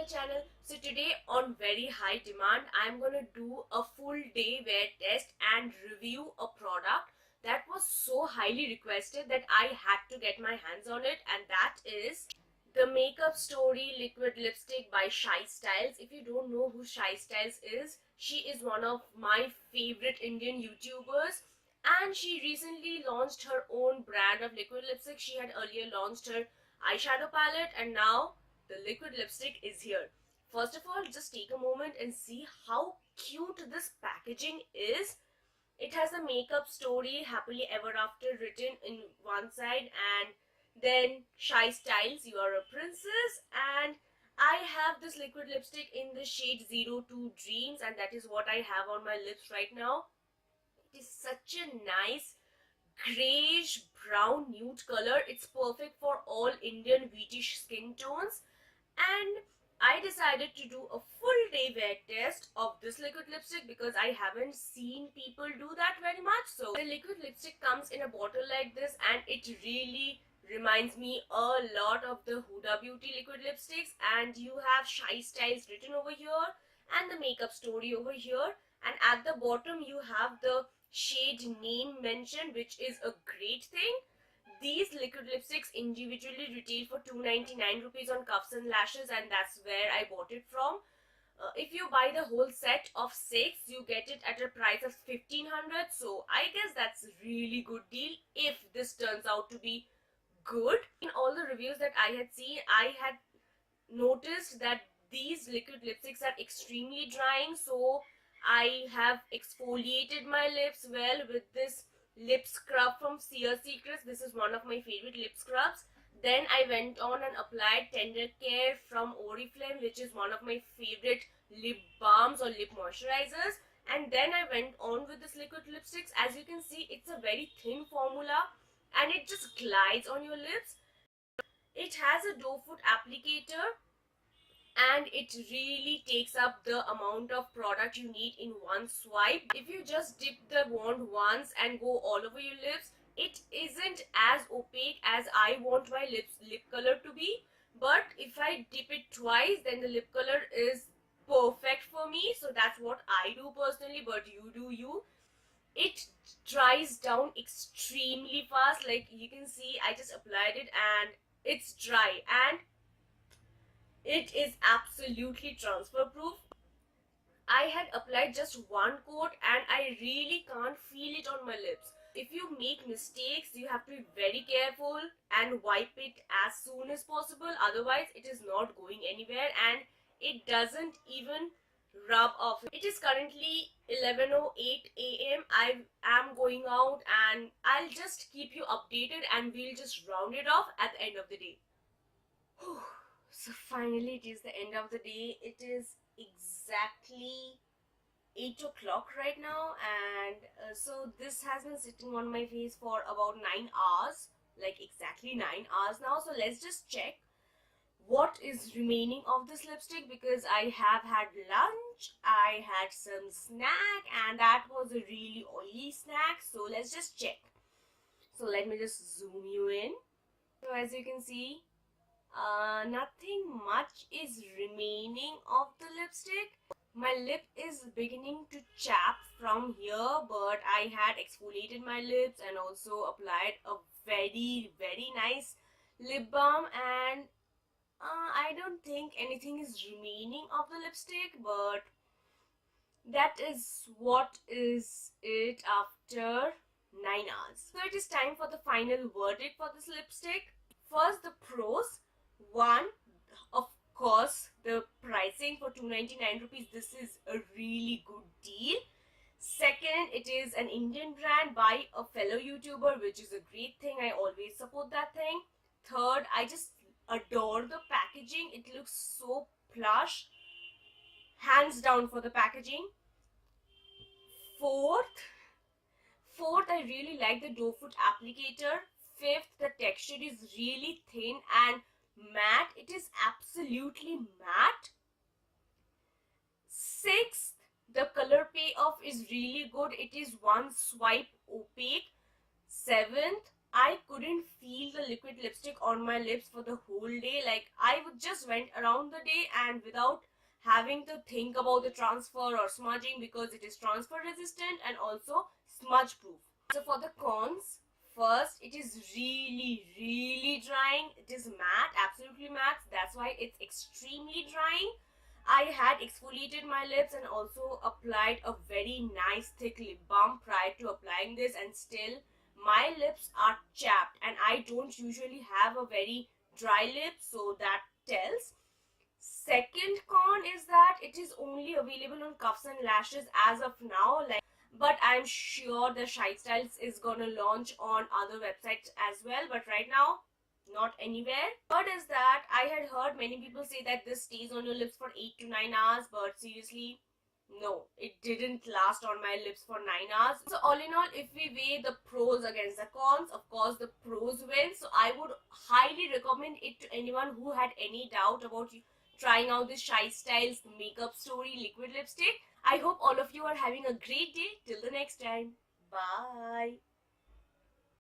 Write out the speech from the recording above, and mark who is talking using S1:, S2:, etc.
S1: my channel. So today on Very High Demand, I'm gonna do a full day wear test and review a product that was so highly requested that I had to get my hands on it, and that is the Makeup Story Liquid Lipstick by Shy Styles. If you don't know who Shy Styles is, she is one of my favorite Indian YouTubers, and she recently launched her own brand of liquid lipstick. She had earlier launched her eyeshadow palette, and now the liquid lipstick is here. First of all, just take a moment and see how cute this packaging is. It has a Makeup Story Happily Ever After written in one side, and then Shy Styles, You Are a Princess, and I have this liquid lipstick in the shade 02 Dreams, and that is what I have on my lips right now. It is such a nice grayish brown nude color. It's perfect for all Indian wheatish skin tones, and I decided to do a full day wear test of this liquid lipstick because I haven't seen people do that very much. So the liquid lipstick comes in a bottle like this, and it really reminds me a lot of the Huda Beauty liquid lipsticks. And you have Shy Styles written over here and the Makeup Story over here, and at the bottom you have the shade name mentioned, which is a great thing. These liquid lipsticks individually retail for 299 rupees on Cuffs and Lashes, and that's where I bought it from. If you buy the whole set of 6, you get it at a price of 1500. So I guess that's a really good deal if this turns out to be good. In all the reviews that I had seen, I had noticed that these liquid lipsticks are extremely drying, so I have exfoliated my lips well with this lip scrub from Sear Secrets. This is one of my favorite lip scrubs. Then I went on and applied Tender Care from Oriflame, which is one of my favorite lip balms or lip moisturizers. And then I went on with this liquid lipsticks. As you can see, it's a very thin formula and it just glides on your lips. It has a doe foot applicator, and it really takes up the amount of product you need in one swipe. If you just dip the wand once and go all over your lips, it isn't as opaque as I want my lip color to be. But if I dip it twice, then the lip color is perfect for me. So that's what I do personally, but you do you. It dries down extremely fast. Like you can see, I just applied it and it's dry, and it is absolutely transfer proof. I had applied just one coat and I really can't feel it on my lips. If you make mistakes, you have to be very careful and wipe it as soon as possible, otherwise it is not going anywhere and it doesn't even rub off. It is currently 11:08 a.m. I am going out, and I'll just keep you updated and we'll just round it off at the end of the day. So finally it is the end of the day. It is exactly 8 o'clock right now, and so this has been sitting on my face for about 9 hours, like exactly 9 hours now. So let's just check what is remaining of this lipstick, because I have had lunch, I had some snack, and that was a really oily snack. So let's just check. So let me just zoom you in. So as you can see, nothing much is remaining of the lipstick. My lip is beginning to chap from here, but I had exfoliated my lips and also applied a very nice lip balm, and I don't think anything is remaining of the lipstick, but that is what is it after 9 hours. So it is time for the final verdict for this lipstick. First, the pros. One, of course, the pricing for 299 rupees. This is a really good deal. Second, it is an Indian brand by a fellow YouTuber, which is a great thing. I always support that thing. Third, I just adore the packaging. It looks so plush. Hands down for the packaging. Fourth, I really like the doe foot applicator. Fifth, the texture is really thin and matte. It is absolutely matte. Sixth, the color payoff is really good. It is one swipe opaque. Seventh, I couldn't feel the liquid lipstick on my lips for the whole day. Like, I would just went around the day and without having to think about the transfer or smudging, because it is transfer resistant and also smudge proof. So for the cons, first, it is really drying. It is matte, absolutely matte. That's why it's extremely drying. I had exfoliated my lips and also applied a very nice thick lip balm prior to applying this, and still my lips are chapped, and I don't usually have a very dry lip, so that tells. Second con is that it is only available on Cuffs and Lashes as of now, like, but I'm sure the Shy Styles is gonna launch on other websites as well, but right now not anywhere. Third is that I had heard many people say that this stays on your lips for 8 to 9 hours, but seriously, no, it didn't last on my lips for 9 hours. So all in all, if we weigh the pros against the cons, of course the pros win. So I would highly recommend it to anyone who had any doubt about trying out this Shy Styles Makeup Story liquid lipstick. I hope all of you are having a great day. Till the next time. Bye.